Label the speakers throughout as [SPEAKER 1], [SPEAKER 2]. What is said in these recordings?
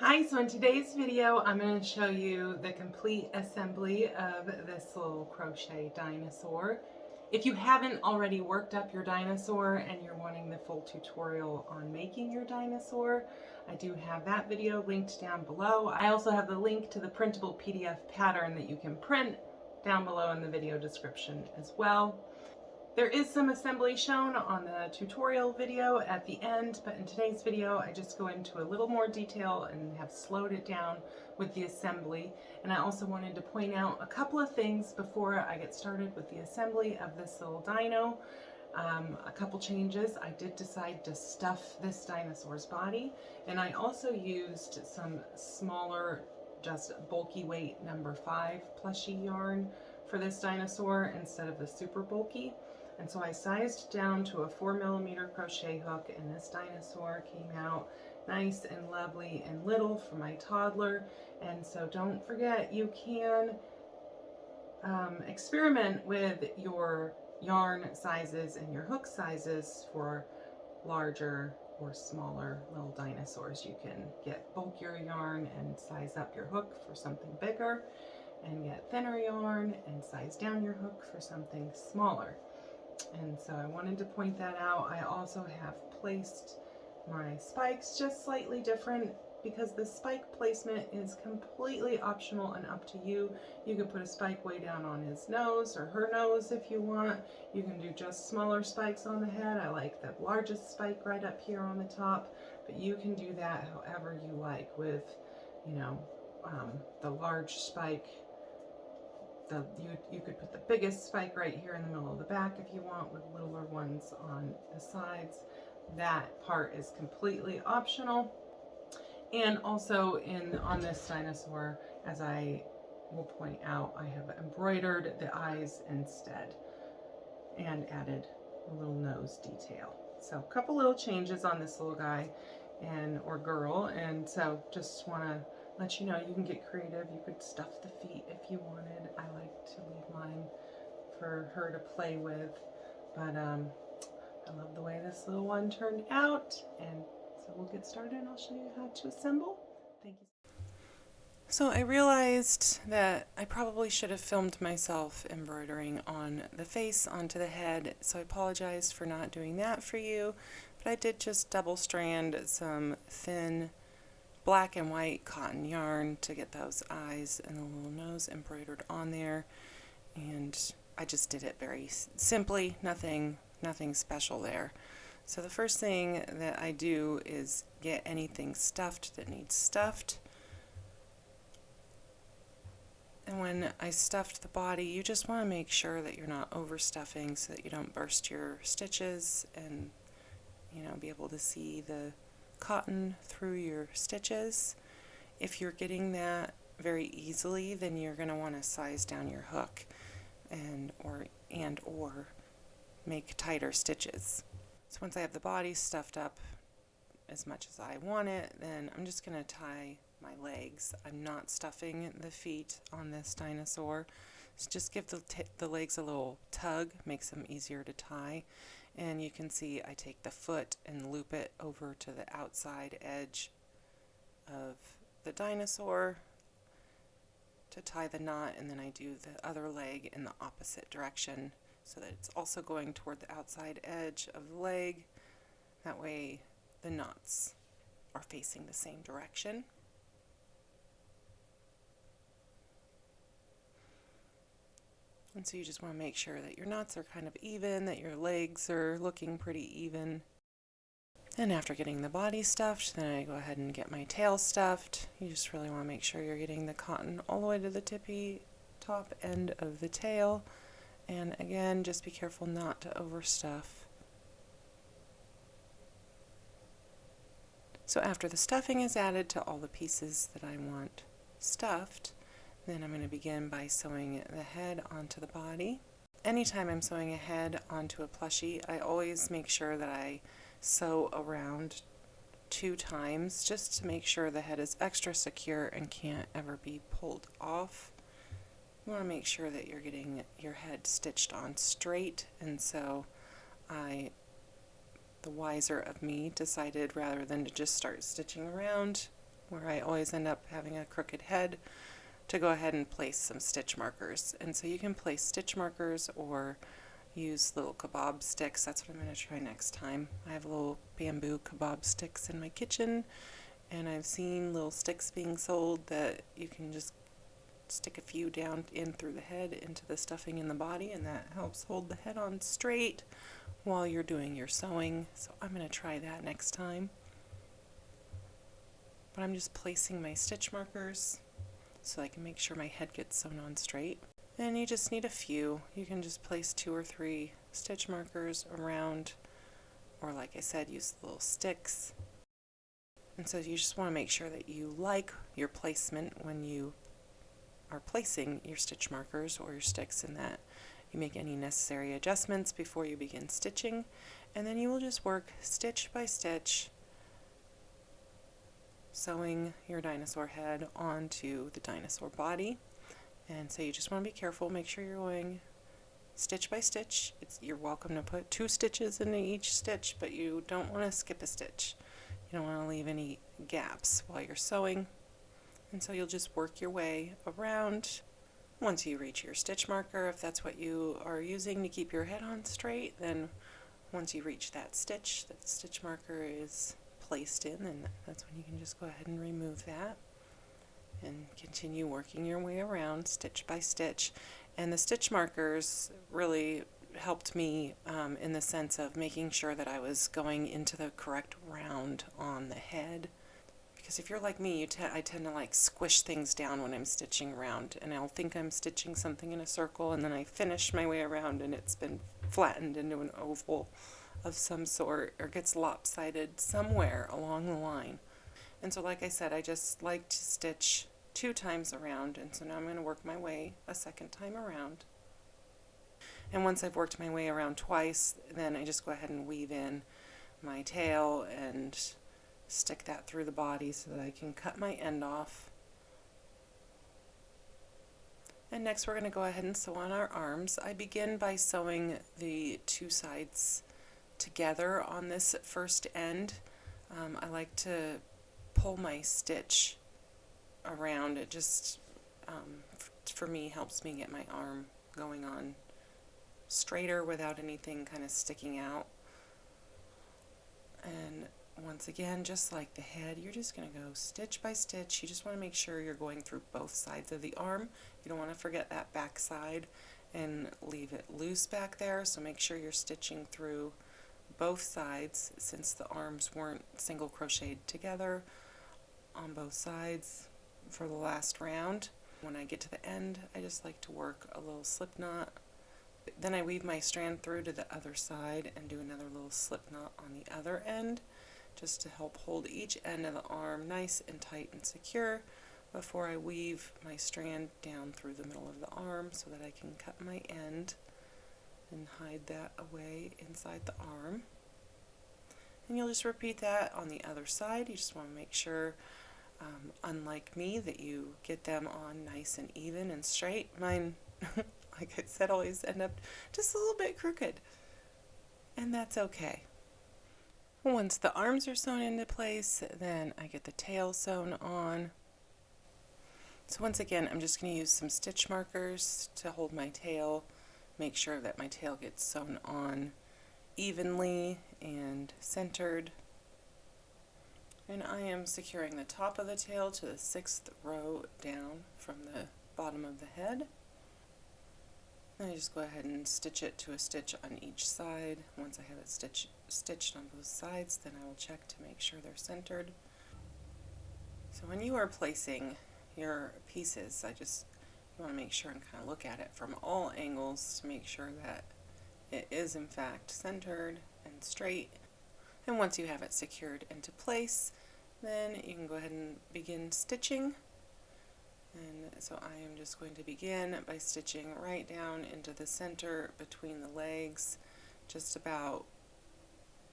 [SPEAKER 1] Hi, so in today's video I'm going to show you the complete assembly of this little crochet dinosaur. If you haven't already worked up your dinosaur and you're wanting the full tutorial on making your dinosaur, I do have that video linked down below. I also have the link to the printable PDF pattern that you can print down below in the video description as well. There is some assembly shown on the tutorial video at the end, but in today's video I just go into a little more detail and have slowed it down with the assembly. And I also wanted to point out a couple of things before I get started with the assembly of this little dino. A couple changes. I did decide to stuff this dinosaur's body, and I also used some smaller, just bulky weight number 5 plushie yarn for this dinosaur instead of the super bulky. And so I sized down to a 4mm crochet hook, and this dinosaur came out nice and lovely and little for my toddler. And so don't forget, you can experiment with your yarn sizes and your hook sizes for larger or smaller little dinosaurs. You can get bulkier yarn and size up your hook for something bigger, and get thinner yarn and size down your hook for something smaller. And so I wanted to point that out. I also have placed my spikes just slightly different because the spike placement is completely optional and up to you. You can put a spike way down on his nose or her nose if you want. You can do just smaller spikes on the head. I like the largest spike right up here on the top, but you can do that however you like with, the large spike. You could put the biggest spike right here in the middle of the back if you want, with littler ones on the sides. That part is completely optional. And also on this dinosaur, as I will point out, I have embroidered the eyes instead and added a little nose detail. So a couple little changes on this little guy or girl, and so just want to let you know you can get creative. You could stuff the feet if you wanted. I like to leave mine for her to play with, but I love the way this little one turned out, and so we'll get started and I'll show you how to assemble. Thank you. So I realized that I probably should have filmed myself embroidering on the face onto the head, so I apologize for not doing that for you, but I did just double strand some thin black and white cotton yarn to get those eyes and the little nose embroidered on there, and I just did it very simply, nothing special there. So the first thing that I do is get anything stuffed that needs stuffed. And when I stuffed the body, you just want to make sure that you're not overstuffing so that you don't burst your stitches and be able to see the cotton through your stitches. If you're getting that very easily, then you're going to want to size down your hook and or make tighter stitches. So once I have the body stuffed up as much as I want it, then I'm just going to tie my legs. I'm not stuffing the feet on this dinosaur, so just give the legs a little tug, makes them easier to tie. And you can see I take the foot and loop it over to the outside edge of the dinosaur to tie the knot, and then I do the other leg in the opposite direction so that it's also going toward the outside edge of the leg. That way the knots are facing the same direction. And so you just want to make sure that your knots are kind of even, that your legs are looking pretty even. And after getting the body stuffed, then I go ahead and get my tail stuffed. You just really want to make sure you're getting the cotton all the way to the tippy top end of the tail. And again, just be careful not to overstuff. So after the stuffing is added to all the pieces that I want stuffed, then I'm going to begin by sewing the head onto the body. Anytime I'm sewing a head onto a plushie, I always make sure that I sew around 2 times just to make sure the head is extra secure and can't ever be pulled off. You want to make sure that you're getting your head stitched on straight, and so the wiser of me decided, rather than to just start stitching around, where I always end up having a crooked head, to go ahead and place some stitch markers. And so you can place stitch markers or use little kebab sticks. That's what I'm going to try next time. I have little bamboo kebab sticks in my kitchen, and I've seen little sticks being sold that you can just stick a few down in through the head into the stuffing in the body, and that helps hold the head on straight while you're doing your sewing. So I'm going to try that next time. But I'm just placing my stitch markers so I can make sure my head gets sewn on straight. And you just need a few. You can just place 2 or 3 stitch markers around, or like I said, use little sticks. And so you just want to make sure that you like your placement when you are placing your stitch markers or your sticks, and that you make any necessary adjustments before you begin stitching. And then you will just work stitch by stitch, sewing your dinosaur head onto the dinosaur body. And so you just want to be careful, make sure you're going stitch by stitch. You're welcome to put 2 stitches into each stitch, but you don't want to skip a stitch. You don't want to leave any gaps while you're sewing. And so you'll just work your way around. Once you reach your stitch marker, if that's what you are using to keep your head on straight, then once you reach that stitch the stitch marker is placed in, then that's when you can just go ahead and remove that and continue working your way around stitch by stitch. And the stitch markers really helped me in the sense of making sure that I was going into the correct round on the head. Because if you're like me, I tend to like squish things down when I'm stitching around, and I'll think I'm stitching something in a circle, and then I finish my way around and it's been flattened into an oval of some sort, or gets lopsided somewhere along the line. And so like I said, I just like to stitch 2 times around, and so now I'm going to work my way a second time around. And once I've worked my way around twice, then I just go ahead and weave in my tail and stick that through the body so that I can cut my end off. And next we're going to go ahead and sew on our arms. I begin by sewing the 2 sides together on this first end. I like to pull my stitch around. It just for me helps me get my arm going on straighter without anything kind of sticking out. And once again, just like the head, you're just going to go stitch by stitch. You just want to make sure you're going through both sides of the arm. You don't want to forget that back side and leave it loose back there, so make sure you're stitching through both sides, since the arms weren't single crocheted together on both sides for the last round. When I get to the end, I just like to work a little slip knot. Then I weave my strand through to the other side and do another little slip knot on the other end, just to help hold each end of the arm nice and tight and secure before I weave my strand down through the middle of the arm so that I can cut my end and hide that away inside the arm. And you'll just repeat that on the other side. You just want to make sure, unlike me, that you get them on nice and even and straight. Mine, like I said, always end up just a little bit crooked, and that's okay. Once the arms are sewn into place, then I get the tail sewn on. So once again, I'm just going to use some stitch markers to hold my tail, make sure that my tail gets sewn on evenly and centered. And I am securing the top of the tail to the 6th row down from the bottom of the head. Then I just go ahead and stitch it to a stitch on each side. Once I have it stitched on both sides, then I will check to make sure they're centered. So when you are placing your pieces, you want to make sure and kind of look at it from all angles to make sure that it is in fact centered and straight. And once you have it secured into place, then you can go ahead and begin stitching. And so I am just going to begin by stitching right down into the center between the legs, just about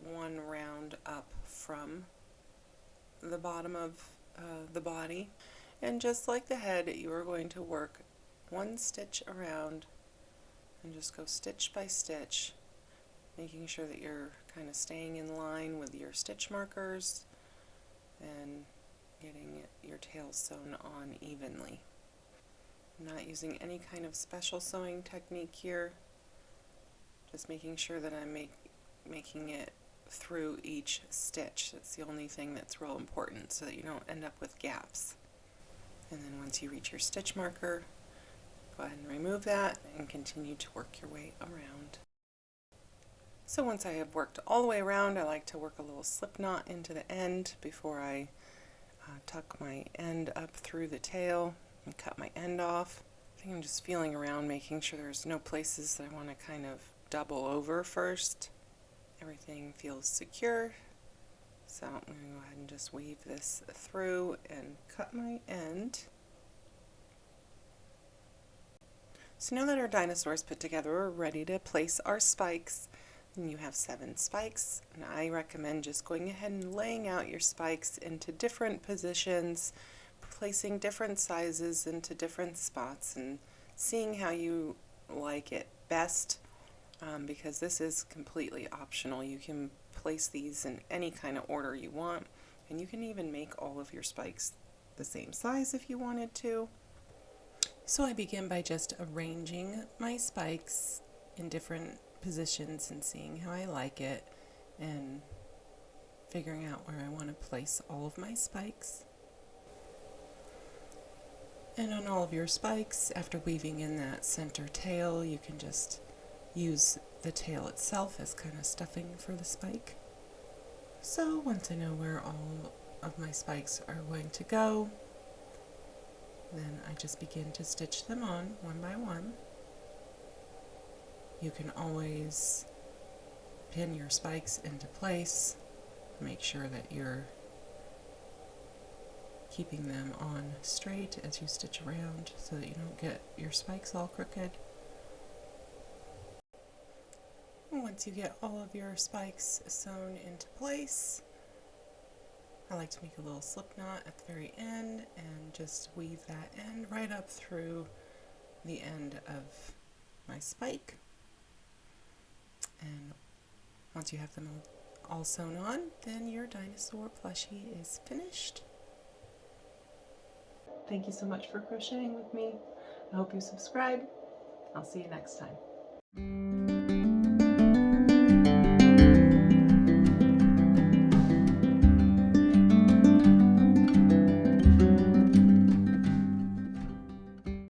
[SPEAKER 1] 1 round up from the bottom of the body. And just like the head, you are going to work 1 stitch around and just go stitch by stitch, making sure that you're kind of staying in line with your stitch markers and getting your tail sewn on evenly. I'm not using any kind of special sewing technique here, just making sure that I'm making it through each stitch. That's the only thing that's real important, so that you don't end up with gaps. And then once you reach your stitch marker, go ahead and remove that and continue to work your way around. So once I have worked all the way around, I like to work a little slip knot into the end before I tuck my end up through the tail and cut my end off. I think I'm just feeling around, making sure there's no places that I want to kind of double over first. Everything feels secure. So I'm going to go ahead and just weave this through and cut my end. So now that our dinosaur is put together, we're ready to place our spikes. And you have 7 spikes, and I recommend just going ahead and laying out your spikes into different positions, placing different sizes into different spots, and seeing how you like it best, because this is completely optional. You can place these in any kind of order you want, and you can even make all of your spikes the same size if you wanted to. So I begin by just arranging my spikes in different positions and seeing how I like it and figuring out where I want to place all of my spikes. And on all of your spikes, after weaving in that center tail, you can just use the tail itself as kind of stuffing for the spike. So once I know where all of my spikes are going to go, then I just begin to stitch them on one by one. You can always pin your spikes into place. Make sure that you're keeping them on straight as you stitch around so that you don't get your spikes all crooked. And once you get all of your spikes sewn into place, I like to make a little slip knot at the very end and just weave that end right up through the end of my spike. And once you have them all sewn on, then your dinosaur plushie is finished. Thank you so much for crocheting with me. I hope you subscribe. I'll see you next time.